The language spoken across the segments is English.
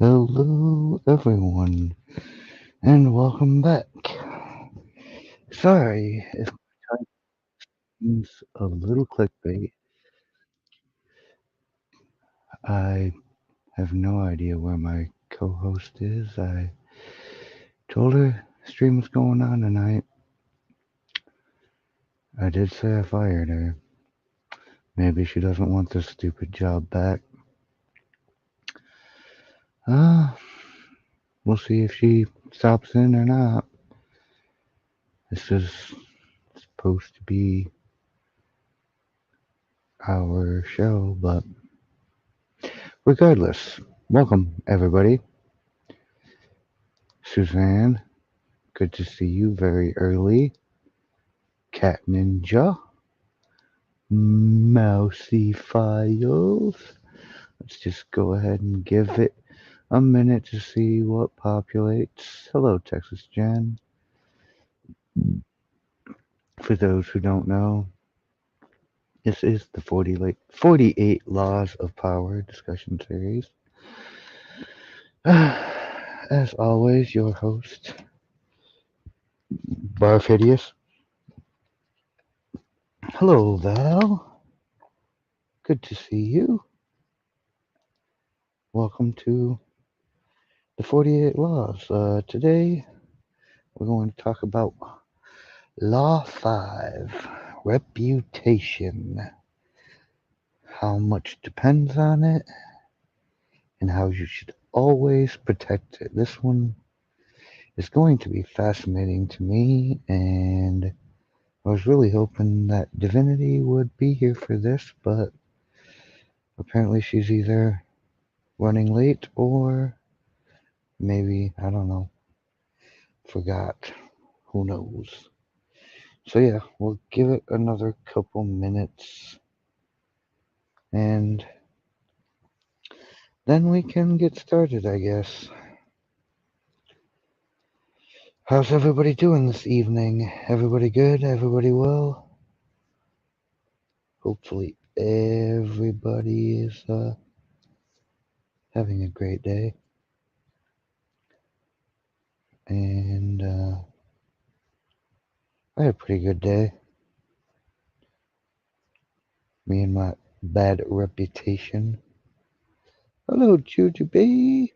Hello, everyone, and welcome back. Sorry if my title's a little clickbait. I have no idea where my co-host is. I told her stream was going on tonight. I did say I fired her. Maybe she doesn't want this stupid job back. Ah, we'll see if she stops in or not. This is supposed to be our show, but regardless, welcome everybody. Suzanne, good to see you very early. Cat Ninja, Mousy Files. Let's just go ahead and give it a minute to see what populates. Hello, Texas Jen. For those who don't know, this is the 48 Laws of Power discussion series. As always, your host, Barfidius. Hello, Val. Good to see you. Welcome to the 48 Laws. Today, we're going to talk about Law 5, Reputation. How much depends on it, and how you should always protect it. This one is going to be fascinating to me, and I was really hoping that Divinity would be here for this, but apparently she's either running late or maybe, I don't know, forgot. Who knows? So yeah, we'll give it another couple minutes and then we can get started, I guess. How's everybody doing this evening? Everybody good? Everybody well? Hopefully everybody is having a great day. And I had a pretty good day. Me and my bad reputation. Hello, Juju B.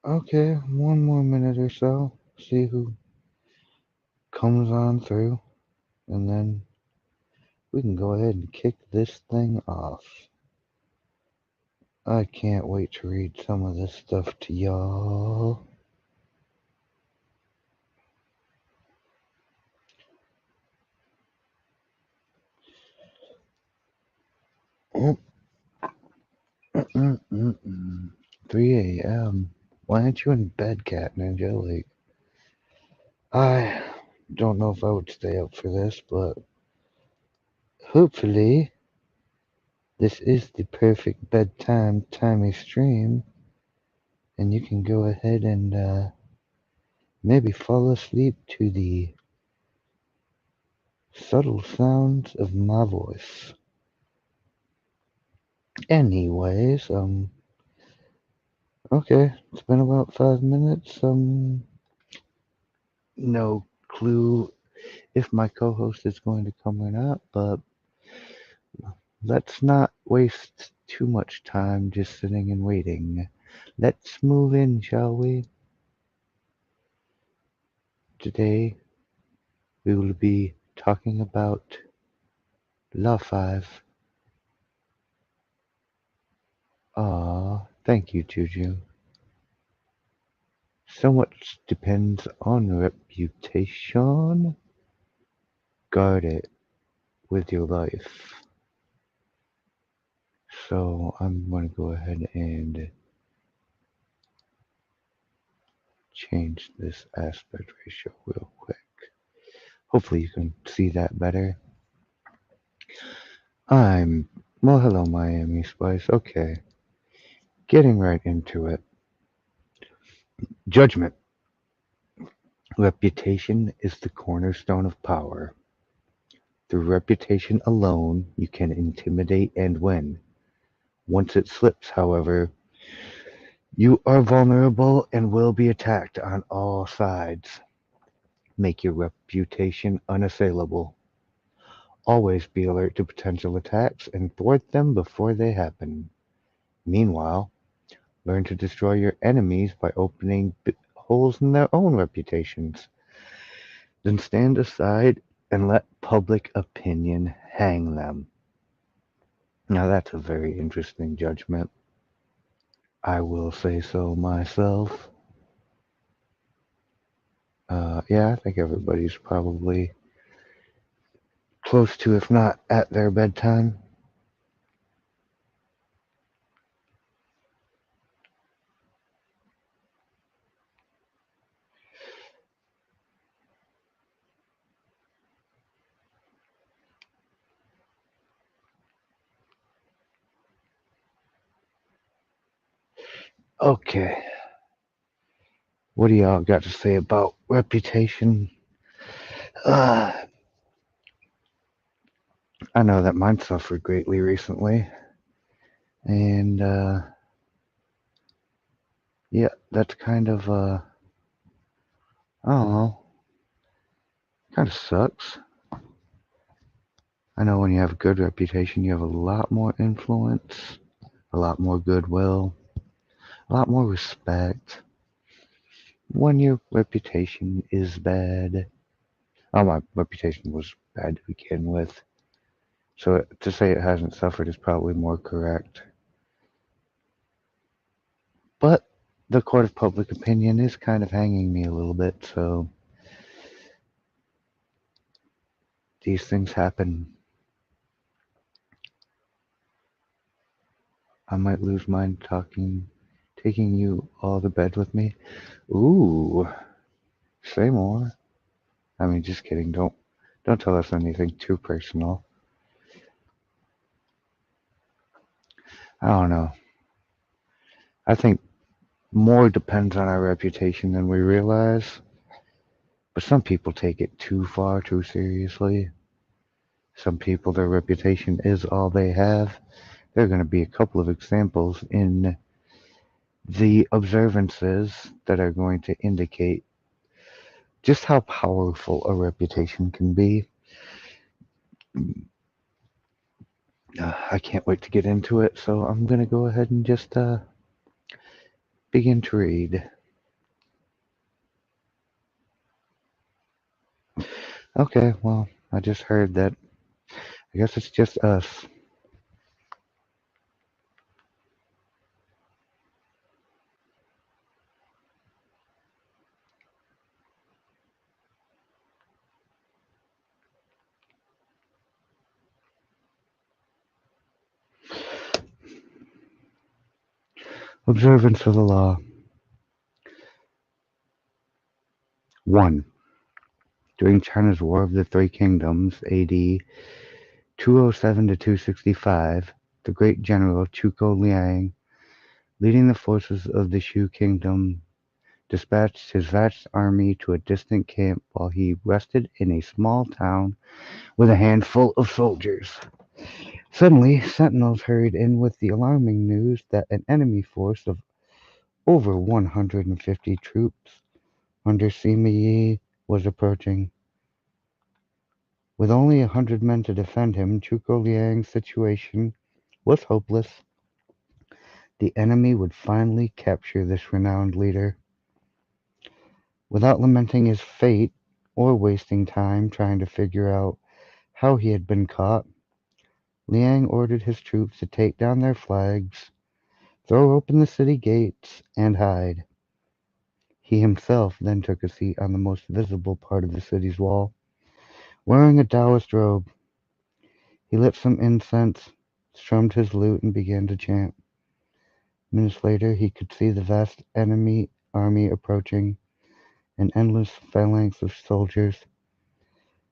Okay, one more minute or so. See who comes on through. And then we can go ahead and kick this thing off. I can't wait to read some of this stuff to y'all. Oh, 3 a.m. Why aren't you in bed, Cat Ninja? Like, I don't know if I would stay up for this, but hopefully this is the perfect bedtime timey stream, and you can go ahead and maybe fall asleep to the subtle sounds of my voice. Anyways, okay, it's been about 5 minutes. No clue if my co-host is going to come or not, but let's not waste too much time just sitting and waiting. Let's move in, shall we? Today we will be talking about Law 5. Ah, thank you, Juju. So much depends on reputation. Guard it with your life. So I'm going to go ahead and change this aspect ratio real quick. Hopefully you can see that better. Well, hello, Miami Spice. Okay, getting right into it. Judgment. Reputation is the cornerstone of power. Through reputation alone, you can intimidate and win. Once it slips, however, you are vulnerable and will be attacked on all sides. Make your reputation unassailable. Always be alert to potential attacks and thwart them before they happen. Meanwhile, learn to destroy your enemies by opening holes in their own reputations. Then stand aside and let public opinion hang them. Now that's a very interesting judgment. I will say so myself. Yeah, I think everybody's probably close to, if not at their bedtime. Okay, what do y'all got to say about reputation? Uh, I know that mine suffered greatly recently, and yeah, that's kind of I don't know, kind of sucks. I know when you have a good reputation, you have a lot more influence, a lot more goodwill, a lot more respect. When your reputation is bad, oh, my reputation was bad to begin with, so to say it hasn't suffered is probably more correct. But the court of public opinion is kind of hanging me a little bit, so these things happen. I might lose mine taking you all to bed with me. Ooh, say more. I mean, just kidding. Don't tell us anything too personal. I don't know. I think more depends on our reputation than we realize. But some people take it too far, too seriously. Some people, their reputation is all they have. There are going to be a couple of examples in the observances that are going to indicate just how powerful a reputation can be. I can't wait to get into it, so I'm going to go ahead and just begin to read. Okay, well, I just heard that. I guess it's just us. Observance of the law. 1. During China's War of the Three Kingdoms, AD 207 to 265, the great general Zhuge Liang, leading the forces of the Shu kingdom, dispatched his vast army to a distant camp while he rested in a small town with a handful of soldiers. Suddenly, sentinels hurried in with the alarming news that an enemy force of over 150 troops under Sima Yi was approaching. With only 100 men to defend him, Zhuge Liang's situation was hopeless. The enemy would finally capture this renowned leader. Without lamenting his fate or wasting time trying to figure out how he had been caught, Liang ordered his troops to take down their flags, throw open the city gates, and hide. He himself then took a seat on the most visible part of the city's wall, wearing a Taoist robe. He lit some incense, strummed his lute, and began to chant. Minutes later, he could see the vast enemy army approaching, an endless phalanx of soldiers.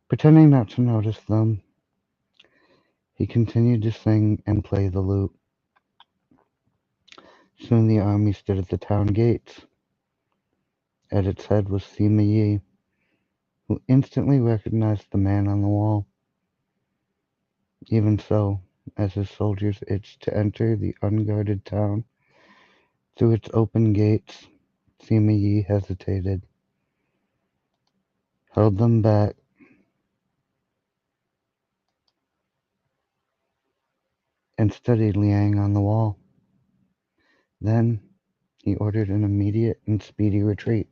Pretending not to notice them, he continued to sing and play the lute. Soon the army stood at the town gates. At its head was Sima Yi, who instantly recognized the man on the wall. Even so, as his soldiers itched to enter the unguarded town through its open gates, Sima Yi hesitated, held them back, and studied Liang on the wall. Then he ordered an immediate and speedy retreat.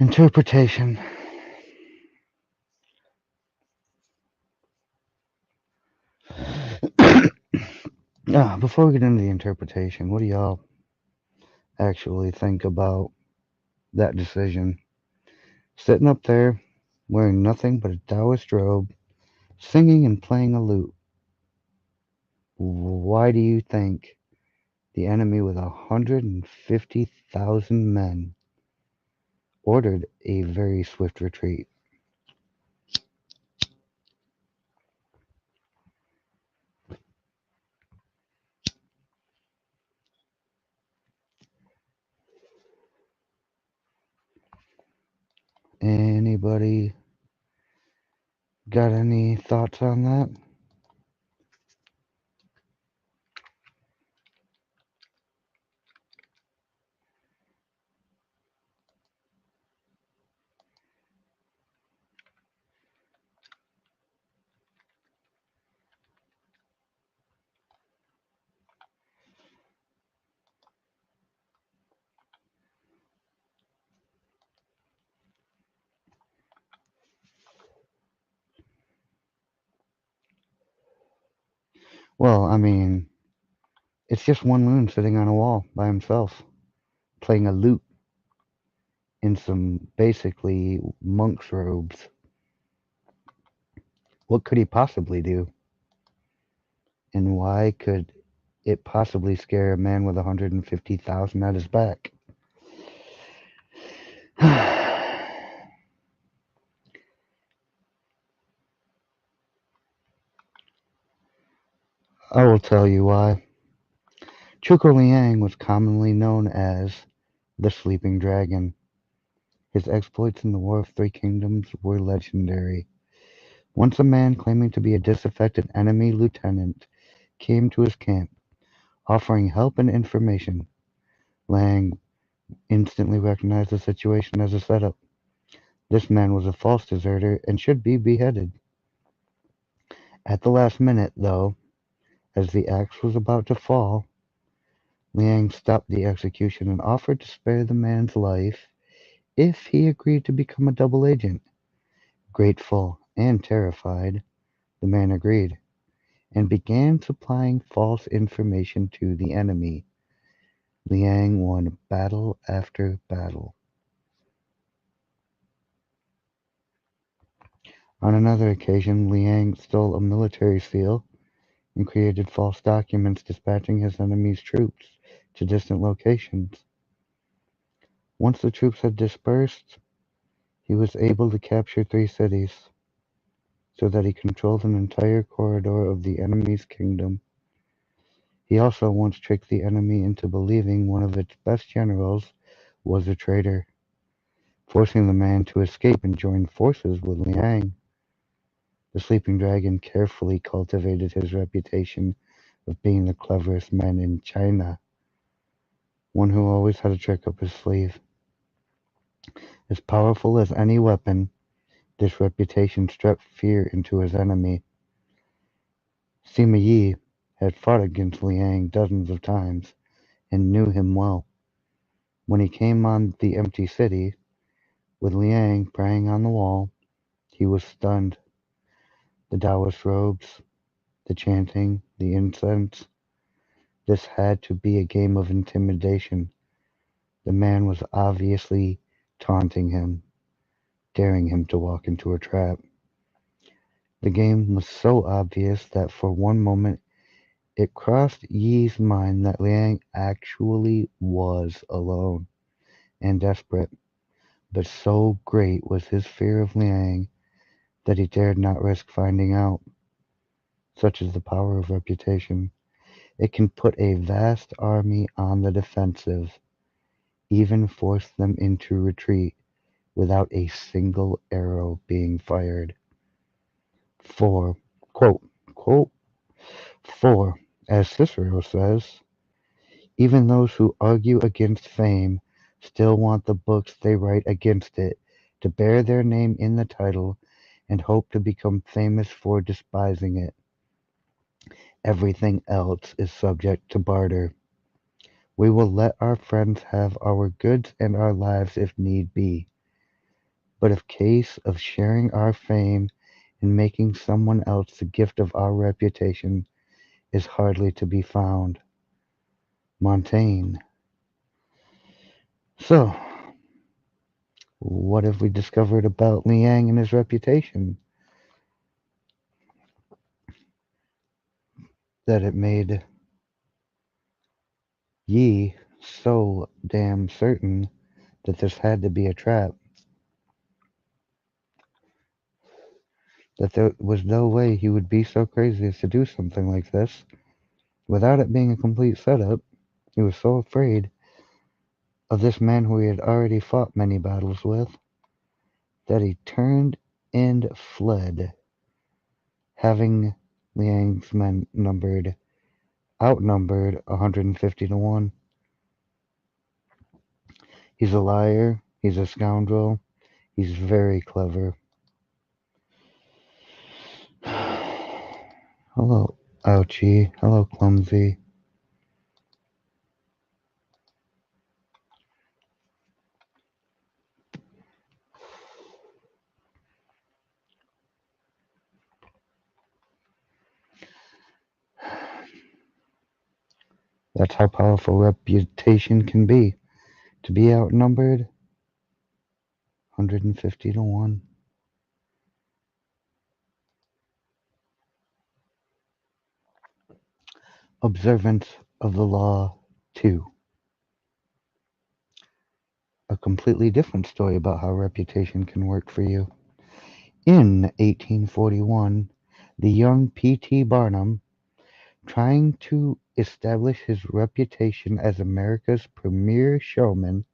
Interpretation. Before we get into the interpretation, what do y'all actually think about that decision? Sitting up there, wearing nothing but a Taoist robe, singing and playing a lute. Why do you think the enemy with 150,000 men ordered a very swift retreat? Anybody got any thoughts on that? Well, I mean, it's just one moon sitting on a wall by himself, playing a lute in some basically monk's robes. What could he possibly do? And why could it possibly scare a man with 150,000 at his back? I will tell you why. Zhuge Liang was commonly known as the Sleeping Dragon. His exploits in the War of Three Kingdoms were legendary. Once a man claiming to be a disaffected enemy lieutenant came to his camp, offering help and information. Liang instantly recognized the situation as a setup. This man was a false deserter and should be beheaded. At the last minute, though, as the axe was about to fall, Liang stopped the execution and offered to spare the man's life if he agreed to become a double agent. Grateful and terrified, the man agreed, and began supplying false information to the enemy. Liang won battle after battle. On another occasion, Liang stole a military seal and created false documents dispatching his enemy's troops to distant locations. Once the troops had dispersed, he was able to capture 3 cities, so that he controlled an entire corridor of the enemy's kingdom. He also once tricked the enemy into believing one of its best generals was a traitor, forcing the man to escape and join forces with Liang. The Sleeping Dragon carefully cultivated his reputation of being the cleverest man in China, one who always had a trick up his sleeve. As powerful as any weapon, this reputation struck fear into his enemy. Sima Yi had fought against Liang dozens of times and knew him well. When he came on the empty city, with Liang praying on the wall, he was stunned. The Taoist robes, the chanting, the incense. This had to be a game of intimidation. The man was obviously taunting him, daring him to walk into a trap. The game was so obvious that for one moment it crossed Yi's mind that Liang actually was alone and desperate, but so great was his fear of Liang that he dared not risk finding out. Such is the power of reputation. It can put a vast army on the defensive, even force them into retreat without a single arrow being fired. For, quote, quote, for, as Cicero says, even those who argue against fame still want the books they write against it to bear their name in the title and hope to become famous for despising it. Everything else is subject to barter. We will let our friends have our goods and our lives if need be, but a case of sharing our fame and making someone else the gift of our reputation is hardly to be found. Montaigne. So, what have we discovered about Liang and his reputation? That it made Yi so damn certain that this had to be a trap, that there was no way he would be so crazy as to do something like this without it being a complete setup. He was so afraid of this man who he had already fought many battles with that he turned and fled, having Liang's men outnumbered 150 to 1. He's a liar, he's a scoundrel, he's very clever. Hello, Ouchie. Hello, Clumsy. That's how powerful reputation can be. To be outnumbered 150 to 1. Observance of the law 2. A completely different story about how reputation can work for you. In 1841, the young P.T. Barnum, trying to establish his reputation as America's premier showman,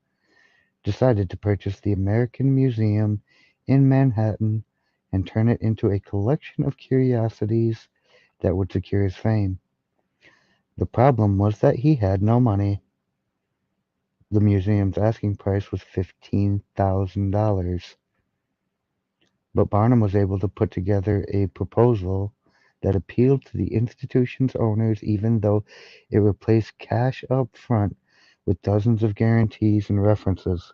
decided to purchase the American Museum in Manhattan and turn it into a collection of curiosities that would secure his fame. The problem was that he had no money. The museum's asking price was $15,000, but Barnum was able to put together a proposal that appealed to the institution's owners even though it replaced cash up front with dozens of guarantees and references.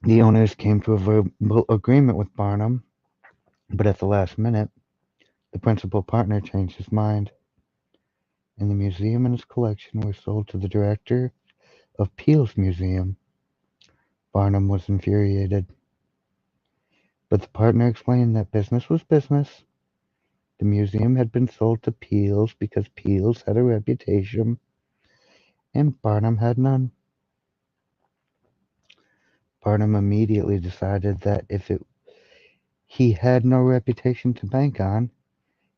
The owners came to a verbal agreement with Barnum, but at the last minute, the principal partner changed his mind, and the museum and its collection were sold to the director of Peale's Museum. Barnum was infuriated, but the partner explained that business was business. The museum had been sold to Peale's because Peale's had a reputation, and Barnum had none. Barnum immediately decided that if he had no reputation to bank on,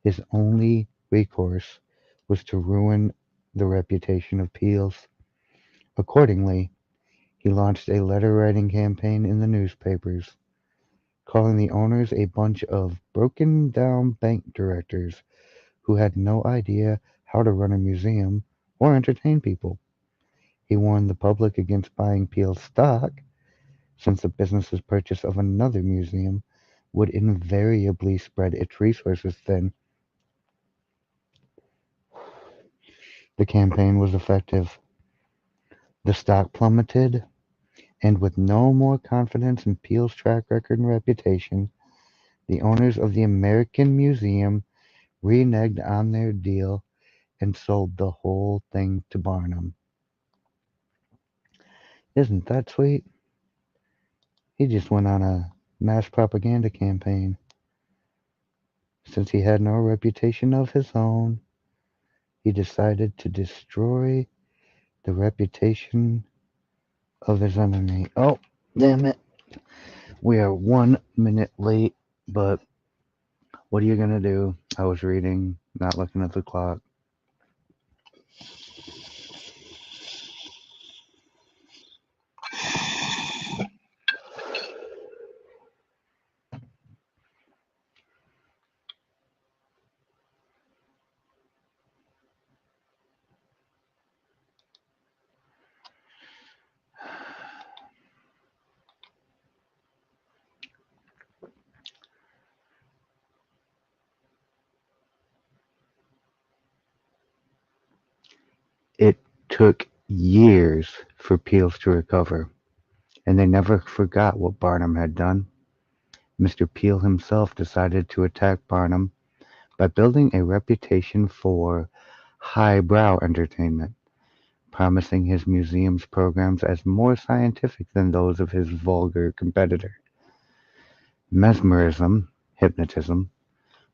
his only recourse was to ruin the reputation of Peale's. Accordingly, he launched a letter-writing campaign in the newspapers, calling the owners a bunch of broken-down bank directors who had no idea how to run a museum or entertain people. He warned the public against buying Peale's stock, since the business's purchase of another museum would invariably spread its resources thin. The campaign was effective. The stock plummeted, and with no more confidence in Peale's track record and reputation, the owners of the American Museum reneged on their deal and sold the whole thing to Barnum. Isn't that sweet? He just went on a mass propaganda campaign. Since he had no reputation of his own, he decided to destroy the reputation of his enemy. Oh, damn it. We are 1 minute late, but what are you gonna do? I was reading, not looking at the clock. It took years for Peels to recover, and they never forgot what Barnum had done. Mr. Peel himself decided to attack Barnum by building a reputation for highbrow entertainment, promising his museum's programs as more scientific than those of his vulgar competitor. Mesmerism, hypnotism,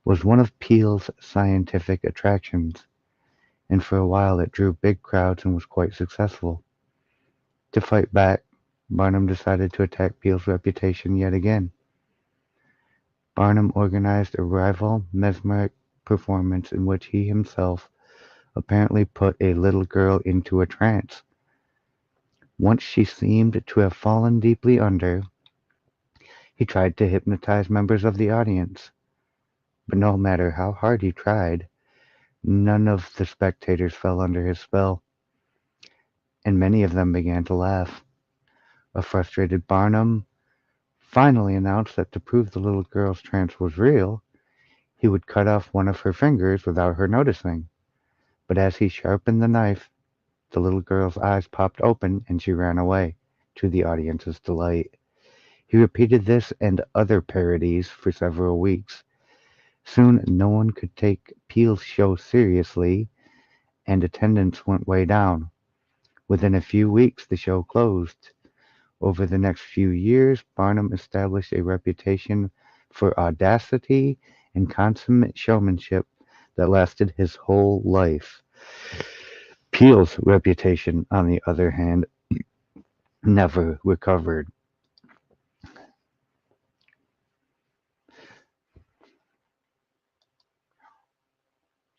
was one of Peel's scientific attractions, and for a while it drew big crowds and was quite successful. To fight back, Barnum decided to attack Peel's reputation yet again. Barnum organized a rival mesmeric performance in which he himself apparently put a little girl into a trance. Once she seemed to have fallen deeply under, he tried to hypnotize members of the audience, but no matter how hard he tried, none of the spectators fell under his spell, and many of them began to laugh. A frustrated Barnum finally announced that to prove the little girl's trance was real, he would cut off one of her fingers without her noticing. But as he sharpened the knife, the little girl's eyes popped open and she ran away, to the audience's delight. He repeated this and other parodies for several weeks. Soon no one could take Peel's show seriously, and attendance went way down. Within a few weeks, the show closed. Over the next few years, Barnum established a reputation for audacity and consummate showmanship that lasted his whole life. Peel's reputation, on the other hand, never recovered.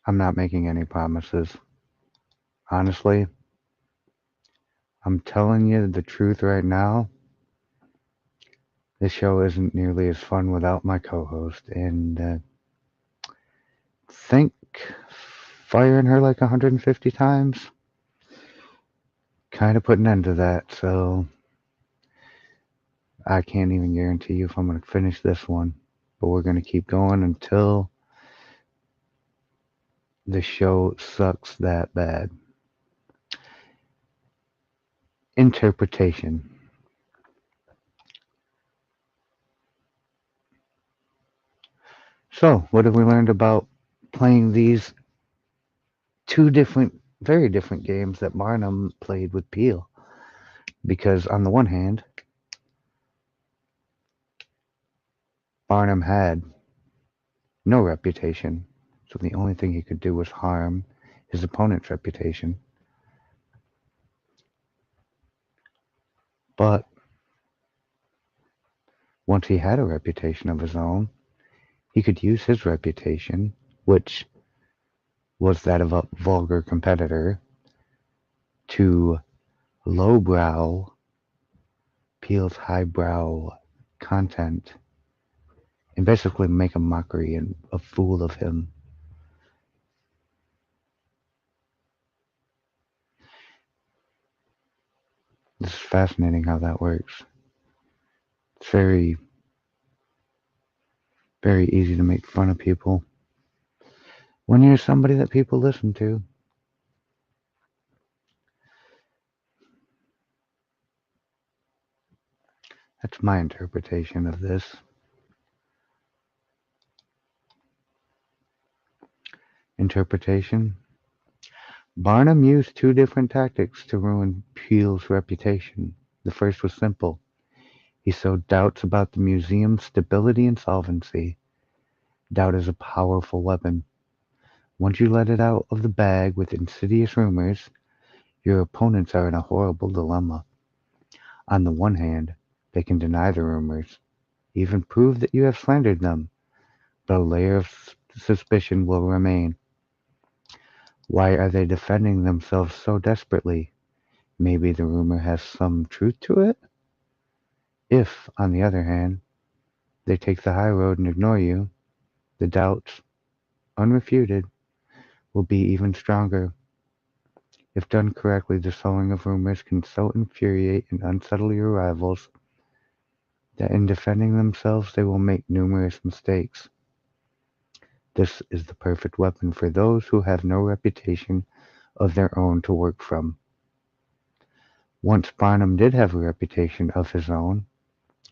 I'm not making any promises. Honestly, I'm telling you the truth right now. This show isn't nearly as fun without my co-host, and think firing her like 150 times kind of put an end to that. So I can't even guarantee you if I'm going to finish this one, but we're going to keep going until the show sucks that bad. Interpretation. So, what have we learned about playing these two different, very different games that Barnum played with Peel? Because on the one hand, Barnum had no reputation, so the only thing he could do was harm his opponent's reputation. But once he had a reputation of his own, he could use his reputation, which was that of a vulgar competitor, to lowbrow Peel's highbrow content and basically make a mockery and a fool of him. This is fascinating how that works. It's very, very easy to make fun of people when you're somebody that people listen to. That's my interpretation of this. Interpretation. Barnum used two different tactics to ruin Peel's reputation. The first was simple. He sowed doubts about the museum's stability and solvency. Doubt is a powerful weapon. Once you let it out of the bag with insidious rumors, your opponents are in a horrible dilemma. On the one hand, they can deny the rumors, even prove that you have slandered them, but a layer of suspicion will remain. Why are they defending themselves so desperately? Maybe the rumor has some truth to it? If, on the other hand, they take the high road and ignore you, the doubts, unrefuted, will be even stronger. If done correctly, the sowing of rumors can so infuriate and unsettle your rivals that in defending themselves they will make numerous mistakes. This is the perfect weapon for those who have no reputation of their own to work from. Once Barnum did have a reputation of his own,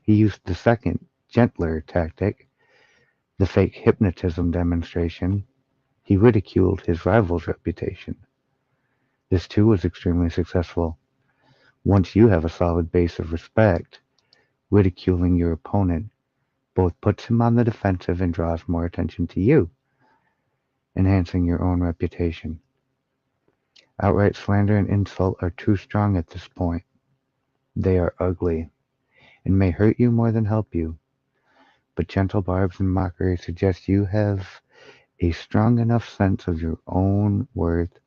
he used the second, gentler tactic, the fake hypnotism demonstration. He ridiculed his rival's reputation. This too was extremely successful. Once you have a solid base of respect, ridiculing your opponent both puts him on the defensive and draws more attention to you, enhancing your own reputation. Outright slander and insult are too strong at this point. They are ugly, and may hurt you more than help you, but gentle barbs and mockery suggest you have a strong enough sense of your own worth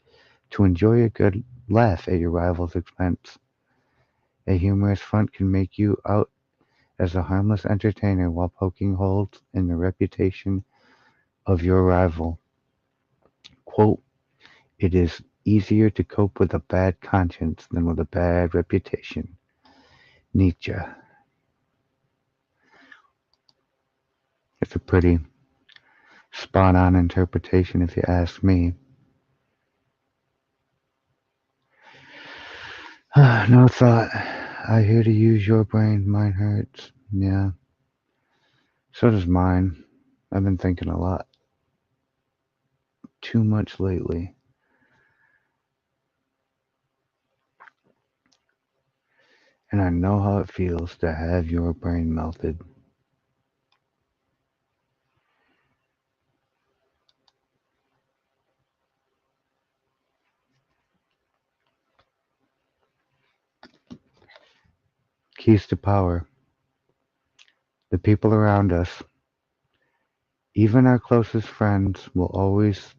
to enjoy a good laugh at your rival's expense. A humorous front can make you out as a harmless entertainer while poking holes in the reputation of your rival. Quote, "It is easier to cope with a bad conscience than with a bad reputation." Nietzsche. It's a pretty spot on interpretation if you ask me. No thought. I here to use your brain. Mine hurts. Yeah. So does mine. I've been thinking a lot. Too much lately. And I know how it feels to have your brain melted. Keys to power. The people around us, even our closest friends, will always,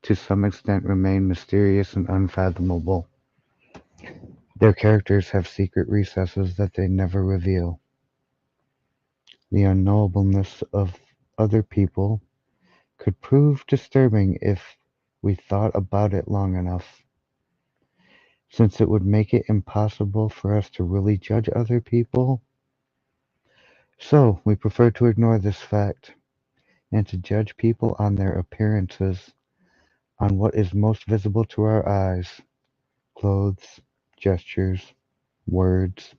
to some extent, remain mysterious and unfathomable. Their characters have secret recesses that they never reveal. The unknowableness of other people could prove disturbing if we thought about it long enough, since it would make it impossible for us to really judge other people. So, we prefer to ignore this fact and to judge people on their appearances, on what is most visible to our eyes: clothes, gestures, words,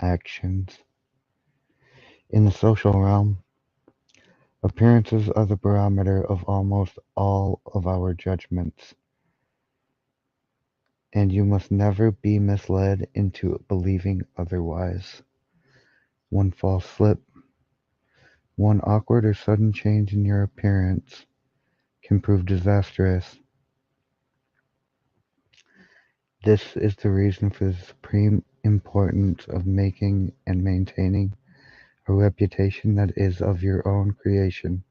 actions. In the social realm, appearances are the barometer of almost all of our judgments, and you must never be misled into believing otherwise. One false slip, one awkward or sudden change in your appearance can prove disastrous. This is the reason for the supreme importance of making and maintaining a reputation that is of your own creation.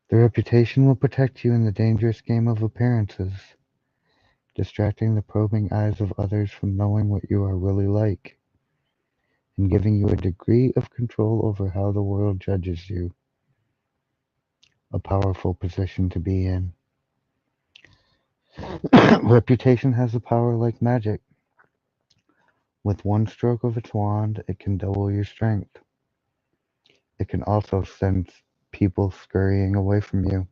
The reputation will protect you in the dangerous game of appearances, distracting the probing eyes of others from knowing what you are really like, and giving you a degree of control over how the world judges you. A powerful position to be in. Reputation has a power like magic. With one stroke of its wand, it can double your strength. It can also send people scurrying away from you.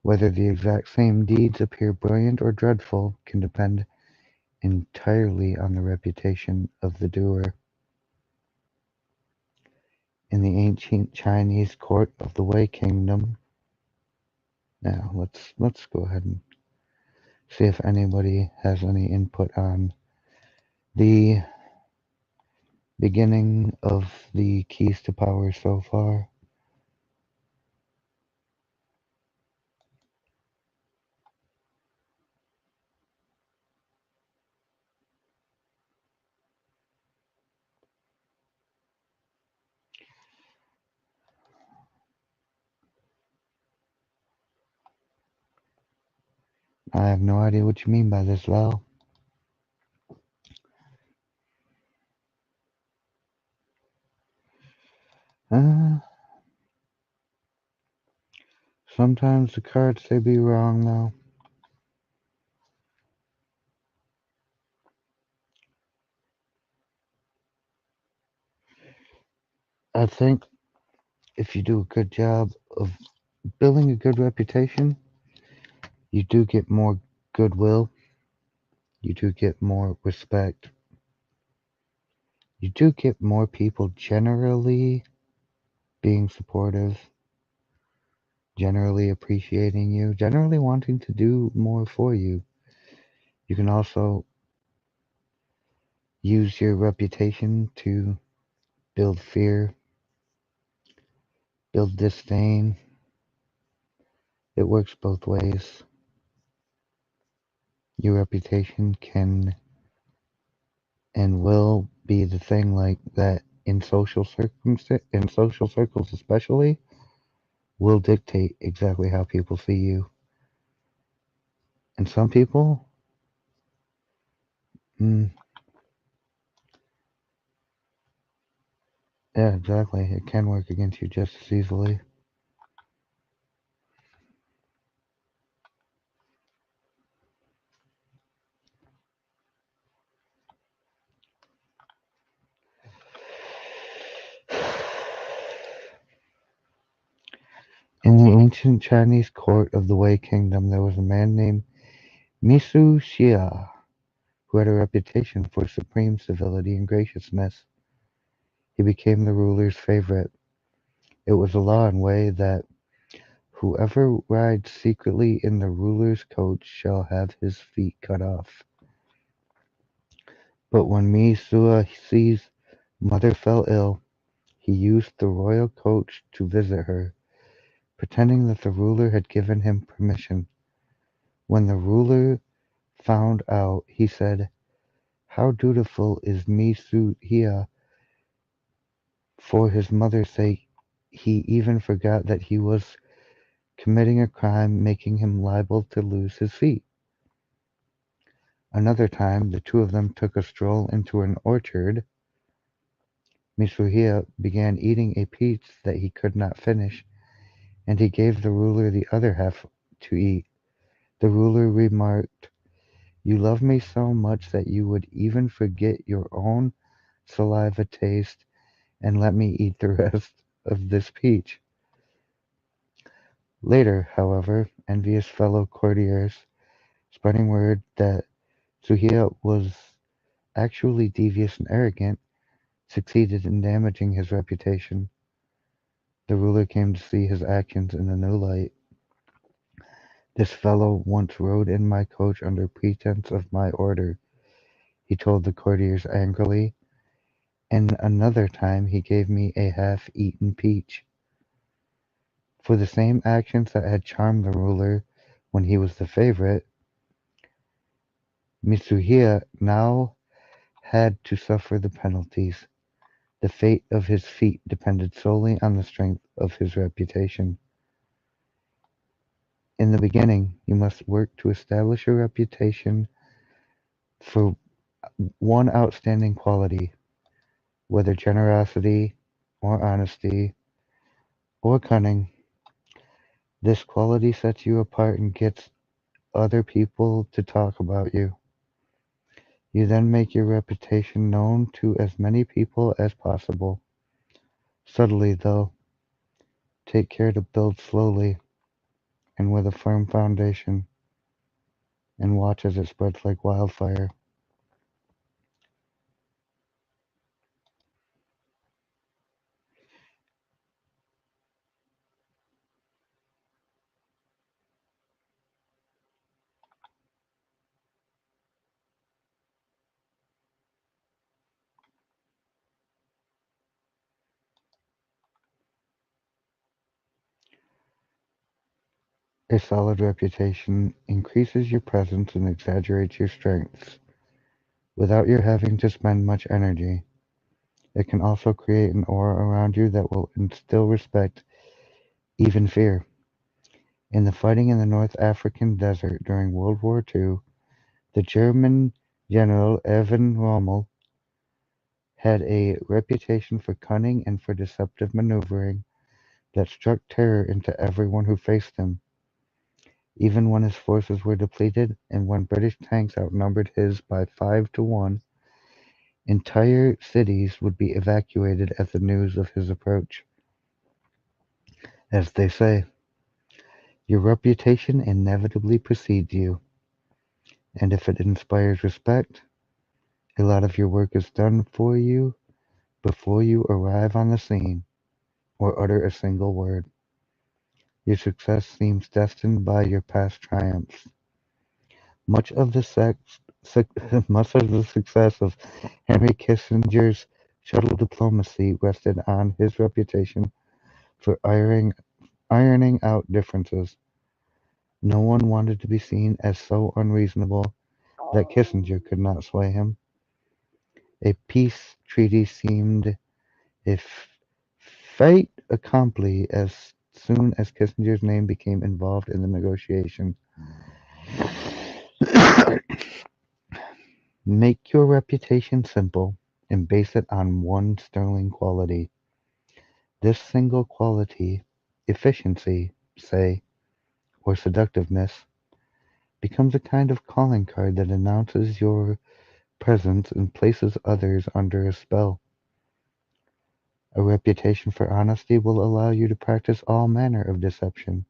Whether the exact same deeds appear brilliant or dreadful can depend entirely on the reputation of the doer. In the ancient Chinese court of the Wei Kingdom, now let's go ahead and see if anybody has any input on the beginning of the keys to power so far. I have no idea what you mean by this, Val. Uh, Sometimes the cards they be wrong though. I think if you do a good job of building a good reputation, you do get more goodwill, you do get more respect, you do get more people generally being supportive, generally appreciating you, generally wanting to do more for you. You can also use your reputation to build fear, build disdain. It works both ways. Your reputation can and will be the thing like that in in social circles especially will dictate exactly how people see you. And some people, mm, yeah, exactly, it can work against you just as easily. In the ancient Chinese court of the Wei Kingdom, there was a man named Misu Xia who had a reputation for supreme civility and graciousness. He became the ruler's favorite. It was a law in Wei that whoever rides secretly in the ruler's coach shall have his feet cut off. But when Misu Xi's mother fell ill, he used the royal coach to visit her, pretending that the ruler had given him permission. When the ruler found out, he said, "How dutiful is Mitsuhiya for his mother's sake. He even forgot that he was committing a crime, making him liable to lose his feet." Another time, the two of them took a stroll into an orchard. Mitsuhiya began eating a peach that he could not finish, and he gave the ruler the other half to eat. The ruler remarked, "You love me so much that you would even forget your own saliva taste and let me eat the rest of this peach." Later, however, envious fellow courtiers, spreading word that Tsuhiya was actually devious and arrogant, succeeded in damaging his reputation. The ruler came to see his actions in a new light. "This fellow once rode in my coach under pretense of my order," he told the courtiers angrily, "and another time he gave me a half-eaten peach." For the same actions that had charmed the ruler when he was the favorite, Mitsuhiya now had to suffer the penalties. The fate of his feet depended solely on the strength of his reputation. In the beginning, you must work to establish a reputation for one outstanding quality, whether generosity or honesty or cunning. This quality sets you apart and gets other people to talk about you. You then make your reputation known to as many people as possible. Subtly, though, take care to build slowly and with a firm foundation, and watch as it spreads like wildfire. A solid reputation increases your presence and exaggerates your strengths without your having to spend much energy. It can also create an aura around you that will instill respect, even fear. In the fighting in the North African desert during World War II, the German general Erwin Rommel had a reputation for cunning and for deceptive maneuvering that struck terror into everyone who faced him. Even when his forces were depleted, and when British tanks outnumbered his by 5 to 1, entire cities would be evacuated at the news of his approach. As they say, your reputation inevitably precedes you, and if it inspires respect, a lot of your work is done for you before you arrive on the scene or utter a single word. Your success seems destined by your past triumphs. Much of the much of the success of Henry Kissinger's shuttle diplomacy rested on his reputation for ironing out differences. No one wanted to be seen as so unreasonable that Kissinger could not sway him. A peace treaty seemed a fait accompli as soon as Kissinger's name became involved in the negotiation. Make your reputation simple and base it on one sterling quality. This single quality, efficiency, say, or seductiveness, becomes a kind of calling card that announces your presence and places others under a spell. A reputation for honesty will allow you to practice all manner of deception.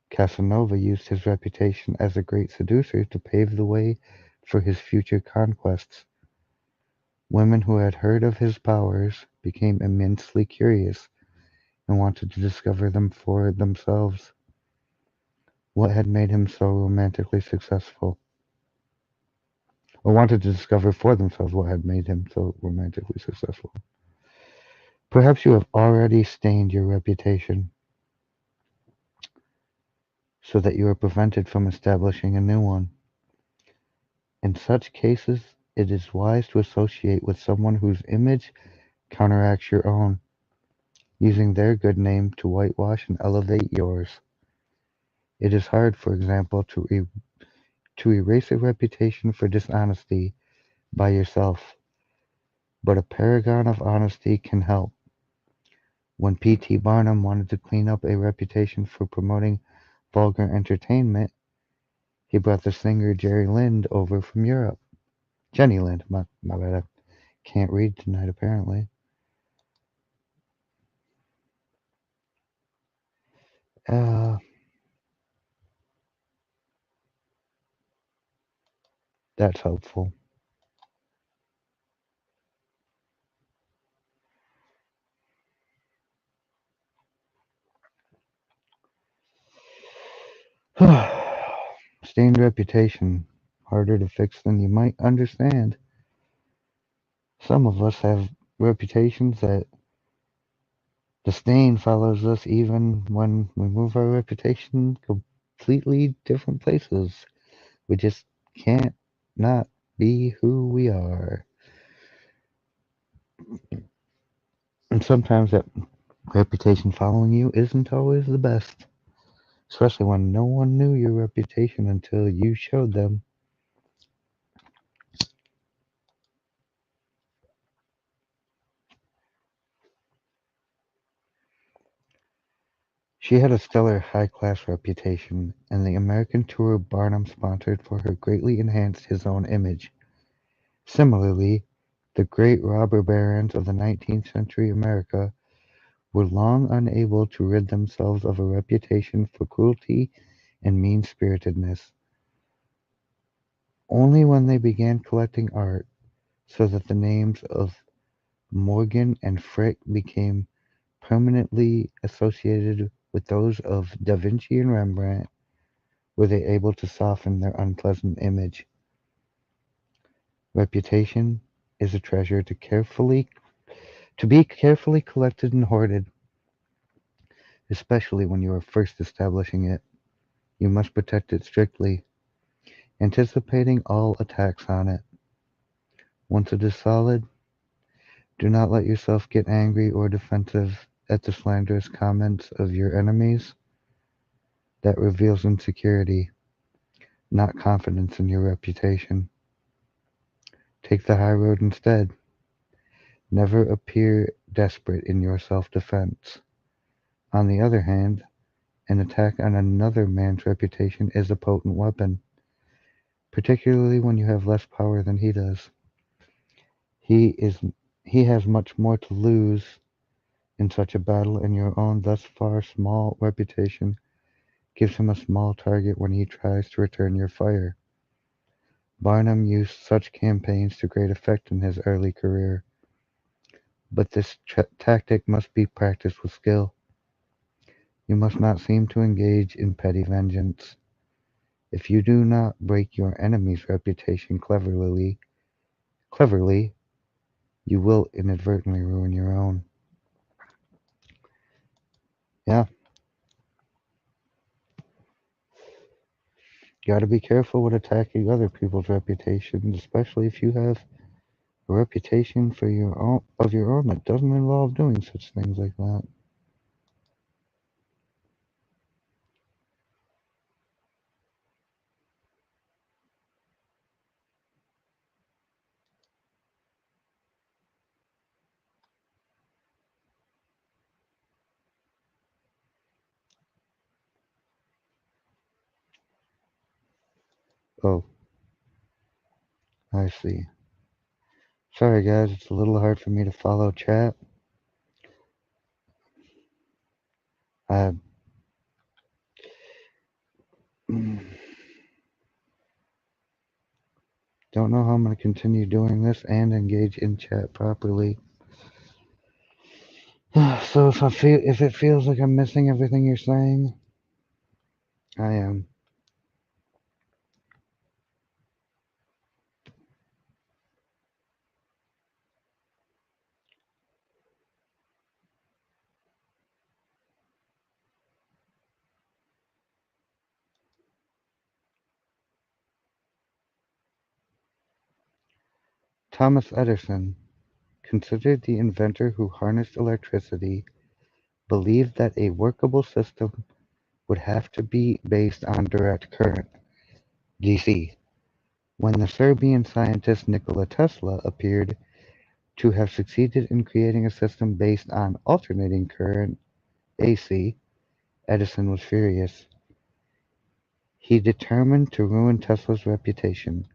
Casanova used his reputation as a great seducer to pave the way for his future conquests. Women who had heard of his powers became immensely curious and wanted to discover them for themselves. What had made him so romantically successful? Or wanted to discover for themselves what had made him so romantically successful. Perhaps you have already stained your reputation so that you are prevented from establishing a new one. In such cases, it is wise to associate with someone whose image counteracts your own, using their good name to whitewash and elevate yours. It is hard, for example, to erase a reputation for dishonesty by yourself, but a paragon of honesty can help. When P. T. Barnum wanted to clean up a reputation for promoting vulgar entertainment, he brought the singer Jerry Lind over from Europe. Jenny Lind, my bad, I can't read tonight apparently. Uh, that's helpful. Stained reputation, harder to fix than you might understand. Some of us have reputations that the stain follows us even when we move our reputation completely different places. We just can't not be who we are. And sometimes that reputation following you isn't always the best, especially when no one knew your reputation until you showed them. She had a stellar high-class reputation, and the American tour Barnum sponsored for her greatly enhanced his own image. Similarly, the great robber barons of the 19th century America were long unable to rid themselves of a reputation for cruelty and mean-spiritedness. Only when they began collecting art, so that the names of Morgan and Frick became permanently associated with those of Da Vinci and Rembrandt, were they able to soften their unpleasant image. Reputation is a treasure to be carefully collected and hoarded, especially when you are first establishing it. You must protect it strictly, anticipating all attacks on it. Once it is solid, do not let yourself get angry or defensive at the slanderous comments of your enemies. That reveals insecurity, not confidence in your reputation. Take the high road instead. Never appear desperate in your self-defense. On the other hand, an attack on another man's reputation is a potent weapon, particularly when you have less power than he does. He is he has much more to lose in such a battle, and your own thus far small reputation gives him a small target when he tries to return your fire. Barnum used such campaigns to great effect in his early career, but this tactic must be practiced with skill. You must not seem to engage in petty vengeance. If you do not break your enemy's reputation cleverly, you will inadvertently ruin your own. Yeah, you gotta be careful with attacking other people's reputations, especially if you have a reputation for your own that doesn't involve doing such things like that. Oh, I see. Sorry guys, it's a little hard for me to follow chat. I don't know how I'm going to continue doing this and engage in chat properly. So if it feels like I'm missing everything you're saying, I am. Thomas Edison, considered the inventor who harnessed electricity, believed that a workable system would have to be based on direct current, DC. When the Serbian scientist Nikola Tesla appeared to have succeeded in creating a system based on alternating current, AC, Edison was furious. He determined to ruin Tesla's reputation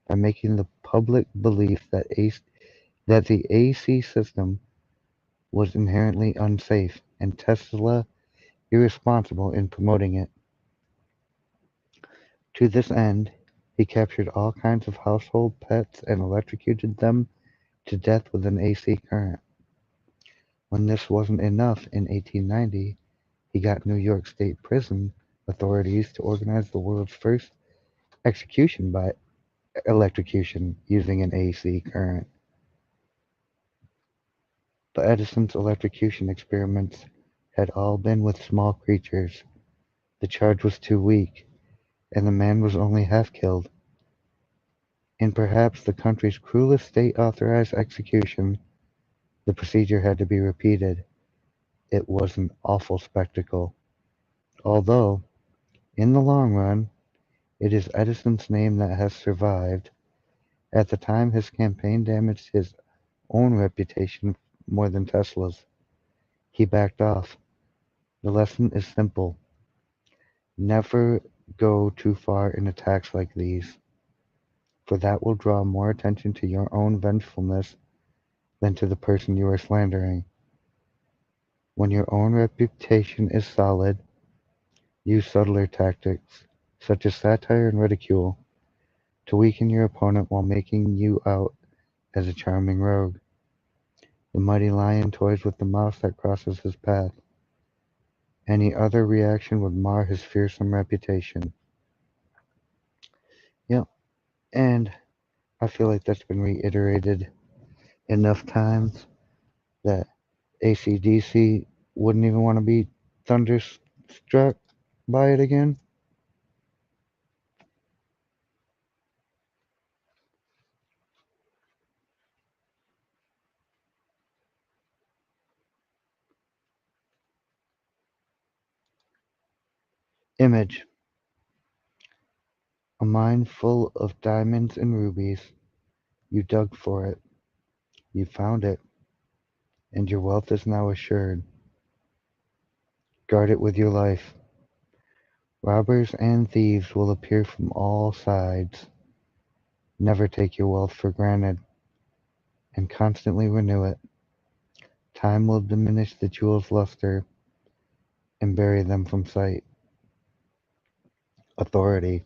by making the public believe that the AC system was inherently unsafe, and Tesla irresponsible in promoting it. To this end, he captured all kinds of household pets and electrocuted them to death with an AC current. When this wasn't enough, in 1890, he got New York State prison authorities to organize the world's first execution by electrocution using an AC current. But Edison's electrocution experiments had all been with small creatures. The charge was too weak, and the man was only half killed. In perhaps the country's cruelest state-authorized execution, the procedure had to be repeated. It was an awful spectacle. Although, in the long run, it is Edison's name that has survived. At the time, his campaign damaged his own reputation more than Tesla's. He backed off. The lesson is simple. Never go too far in attacks like these, for that will draw more attention to your own vengefulness than to the person you are slandering. When your own reputation is solid, use subtler tactics, such as satire and ridicule, to weaken your opponent while making you out as a charming rogue. The mighty lion toys with the mouse that crosses his path. Any other reaction would mar his fearsome reputation. Yep, and I feel like that's been reiterated enough times that AC/DC wouldn't even want to be thunderstruck by it again. Image: a mine full of diamonds and rubies. You dug for it. You found it, and your wealth is now assured. Guard it with your life. Robbers and thieves will appear from all sides. Never take your wealth for granted, and constantly renew it. Time will diminish the jewels' luster and bury them from sight. Authority: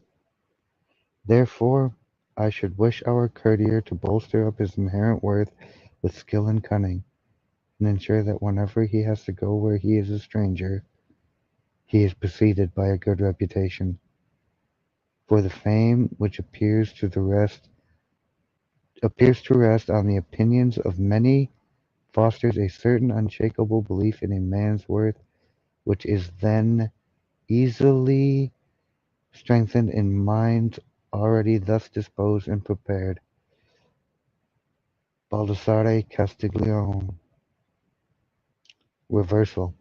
therefore, I should wish our courtier to bolster up his inherent worth with skill and cunning, and ensure that whenever he has to go where he is a stranger, he is preceded by a good reputation. For the fame which appears to rest on the opinions of many fosters a certain unshakable belief in a man's worth, which is then easily strengthened in minds already thus disposed and prepared. Baldassare Castiglione. Reversal.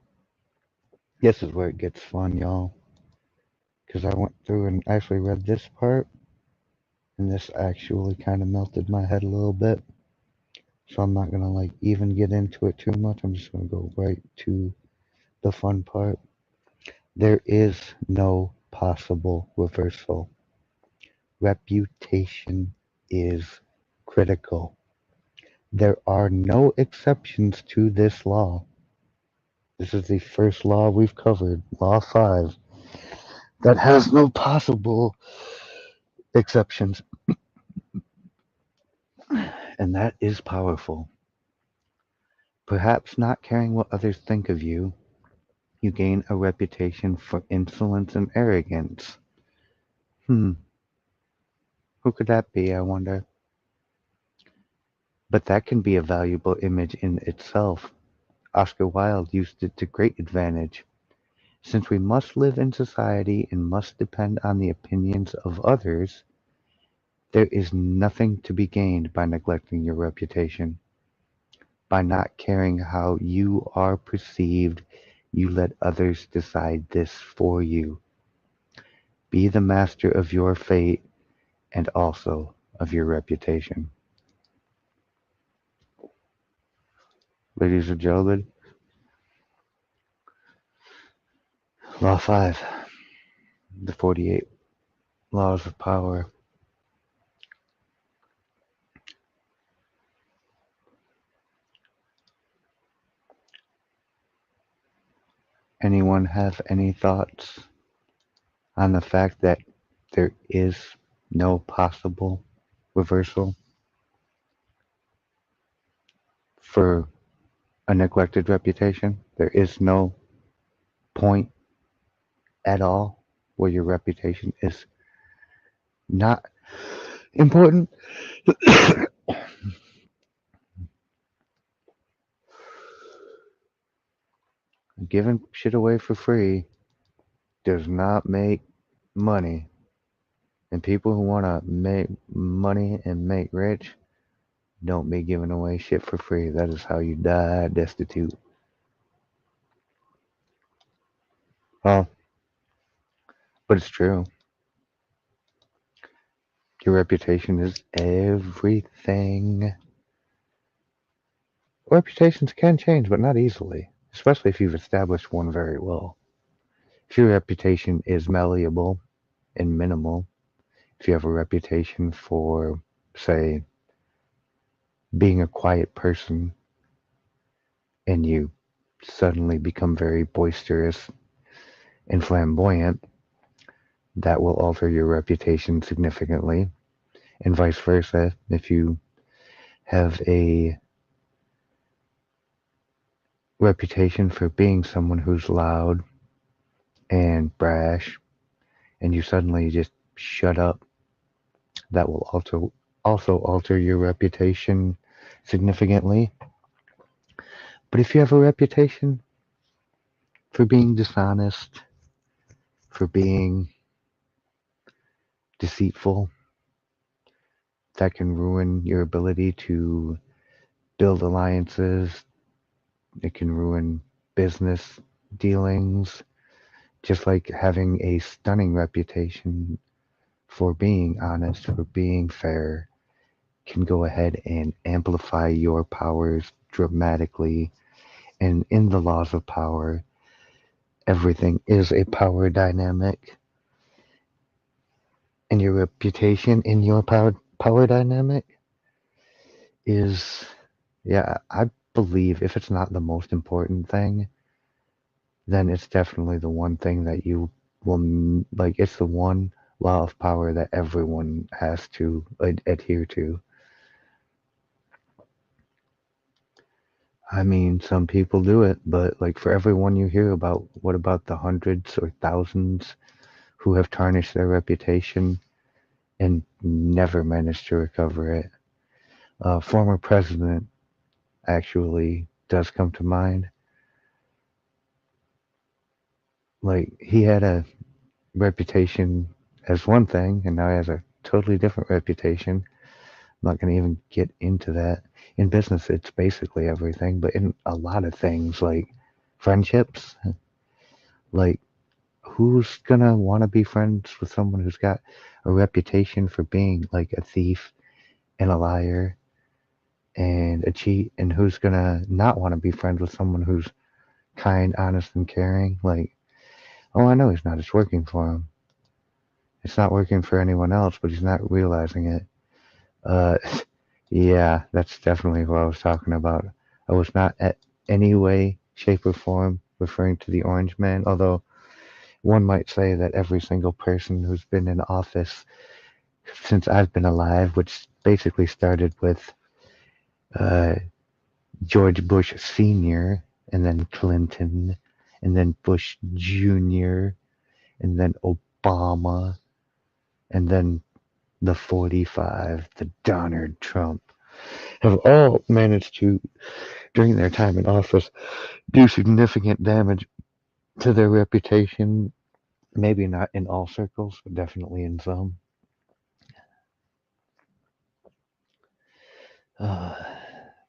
This is where it gets fun, y'all. Because I went through and actually read this part, and this actually kind of melted my head a little bit. So I'm not gonna like even get into it too much. I'm just gonna go right to the fun part. There is no possible reversal. Reputation is critical. There are no exceptions to this law. This is the first law we've covered, Law 5, that has no possible exceptions. And that is powerful. Perhaps not caring what others think of you, you gain a reputation for insolence and arrogance. Who could that be, I wonder? But that can be a valuable image in itself. Oscar Wilde used it to great advantage. Since we must live in society and must depend on the opinions of others, there is nothing to be gained by neglecting your reputation. By not caring how you are perceived, you let others decide this for you. Be the master of your fate and also of your reputation. Ladies and gentlemen, Law 5, the 48 Laws of Power. Anyone have any thoughts on the fact that there is no possible reversal for a neglected reputation? There is no point at all where your reputation is not important. Giving shit away for free does not make money. And people who want to make money and make rich don't be giving away shit for free. That is how you die destitute. Oh, but it's true. Your reputation is everything. Reputations can change, but not easily, especially if you've established one very well. If your reputation is malleable and minimal, if you have a reputation for, say, being a quiet person and you suddenly become very boisterous and flamboyant, that will alter your reputation significantly. And vice versa, if you have a reputation for being someone who's loud and brash and you suddenly just shut up, that will also alter your reputation significantly. But if you have a reputation for being dishonest, for being deceitful, that can ruin your ability to build alliances. It can ruin business dealings just like having a stunning reputation for being honest, for being fair, can go ahead and amplify your powers dramatically. And in the laws of power, everything is a power dynamic. And your reputation in your power dynamic is, yeah, I believe if it's not the most important thing, then it's definitely the one thing that you will, like, it's the one law of power that everyone has to adhere to. I mean, some people do it, but like for everyone you hear about, what about the hundreds or thousands who have tarnished their reputation and never managed to recover it? Former president actually does come to mind. Like, he had a reputation as one thing, and now he has a totally different reputation. I'm not going to even get into that. In business, it's basically everything, but in a lot of things, like friendships, like, who's going to want to be friends with someone who's got a reputation for being like a thief and a liar and a cheat? And who's going to not want to be friends with someone who's kind, honest, and caring? Like, oh, I know he's not. It's working for him. It's not working for anyone else, but he's not realizing it. Uh, yeah, that's definitely what I was talking about. I was not at any way, shape, or form referring to the Orange Man, although one might say that every single person who's been in office since I've been alive, which basically started with uh, George Bush Sr., and then Clinton, and then Bush Jr., and then Obama, and then the 45, the Donald Trump, have all managed to, during their time in office, do significant damage to their reputation. Maybe not in all circles, but definitely in some. Uh,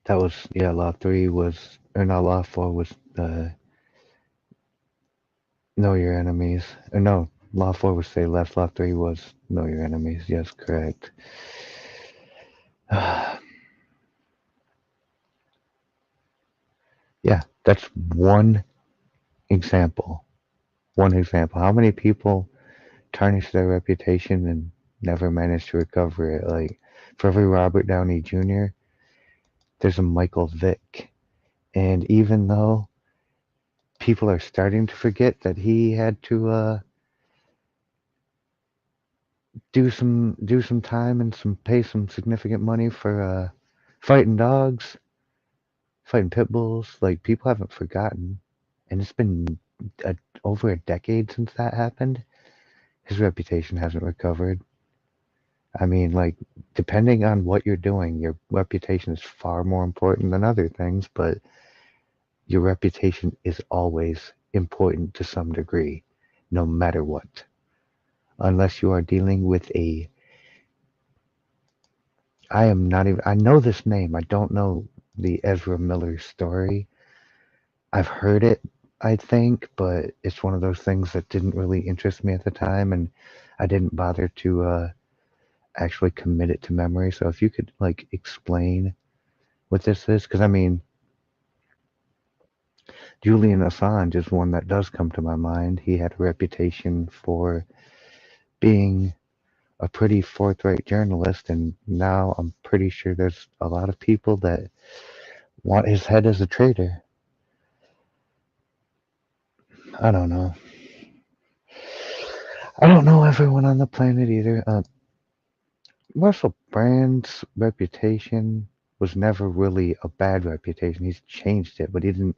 that was, yeah, Law 3 was, or not, Law 4 was Know Your Enemies. Or no, Law 4 was Say Less, Law 3 was Know Your Enemies. Yes, correct. Yeah, that's one example. One example. How many people tarnish their reputation and never manage to recover it? Like, for every Robert Downey Jr., there's a Michael Vick. And even though people are starting to forget that he had to do some time and some pay some significant money for fighting dogs, fighting pit bulls, like, people haven't forgotten, and it's been over a decade since that happened. His reputation hasn't recovered. I mean, like, depending on what you're doing, your reputation is far more important than other things, but your reputation is always important to some degree, no matter what. Unless you are dealing with a, I am not even, I know this name, I don't know the Ezra Miller story. I've heard it, I think, but it's one of those things that didn't really interest me at the time, and I didn't bother to actually commit it to memory. So if you could, like, explain what this is, because I mean, Julian Assange is one that does come to my mind. He had a reputation for being a pretty forthright journalist, and now I'm pretty sure there's a lot of people that want his head as a traitor. I don't know. I don't know everyone on the planet either. Russell Brand's reputation was never really a bad reputation. He's changed it, but he didn't,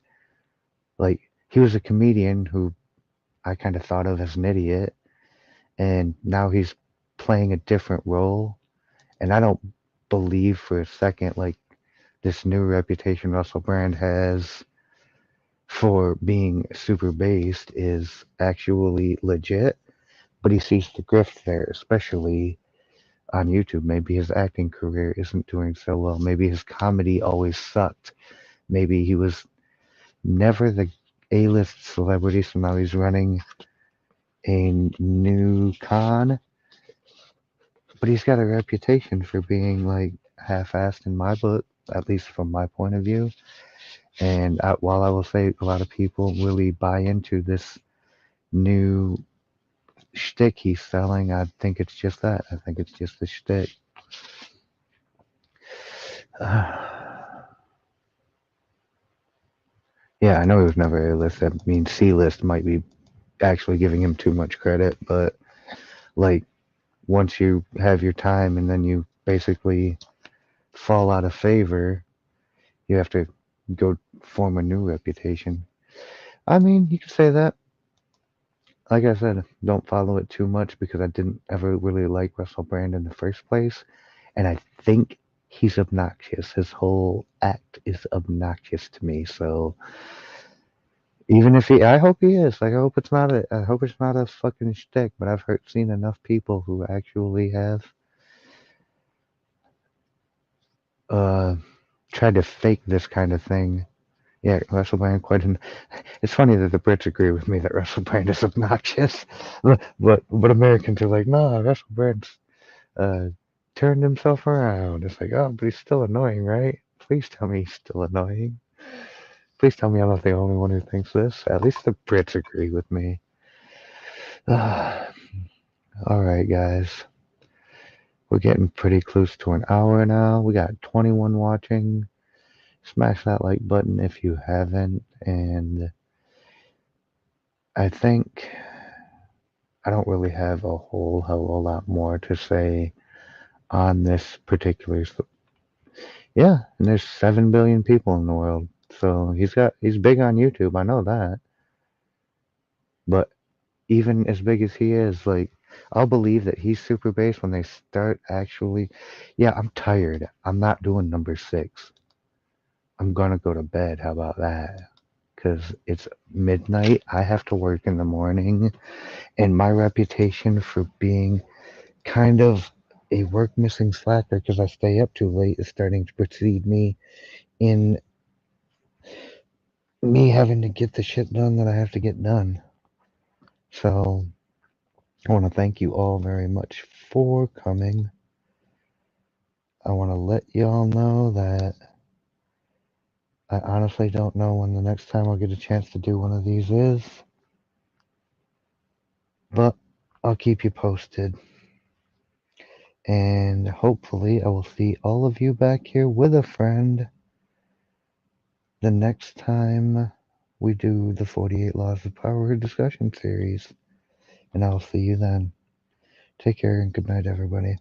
like, he was a comedian who I kind of thought of as an idiot, and now he's playing a different role. And I don't believe for a second, like, this new reputation Russell Brand has for being super based is actually legit, but he sees the grift there, especially on YouTube. Maybe his acting career isn't doing so well. Maybe his comedy always sucked. Maybe he was never the A-list celebrity, so now he's running a new con, but he's got a reputation for being like half-assed in my book, at least from my point of view. And while I will say a lot of people really buy into this new shtick he's selling, I think it's just that. I think it's just a shtick. Yeah, I know he was never A-list. I mean, C-list might be actually giving him too much credit, but like once you have your time and then you basically fall out of favor, you have to go form a new reputation. I mean, you could say that. Like I said, don't follow it too much because I didn't ever really like Russell Brand in the first place, and I think he's obnoxious. His whole act is obnoxious to me. So even if I hope he is. Like, I hope it's not a fucking shtick. But I've seen enough people who actually have uh tried to fake this kind of thing. Yeah, Russell Brand It's funny that the Brits agree with me that Russell Brand is obnoxious, but Americans are like, nah, Russell Brand's uh turned himself around. It's like, oh, but he's still annoying, right? Please tell me he's still annoying. Please tell me I'm not the only one who thinks this. At least the Brits agree with me. All right, guys. We're getting pretty close to an hour now. We got 21 watching. Smash that like button if you haven't. And I think I don't really have a whole hell of a lot more to say on this particular. Yeah, and there's 7 billion people in the world. So he's big on YouTube. I know that. But even as big as he is, like, I'll believe that he's super based when they start actually. Yeah, I'm tired. I'm not doing number 6. I'm gonna go to bed. How about that? Because it's midnight. I have to work in the morning, and my reputation for being kind of a work missing slacker because I stay up too late is starting to precede me in me having to get the shit done that I have to get done. So I want to thank you all very much for coming. I want to let y'all know that I honestly don't know when the next time I'll get a chance to do one of these is, but I'll keep you posted. And hopefully I will see all of you back here with a friend the next time we do the 48 Laws of Power discussion series. And I'll see you then. Take care and good night, everybody.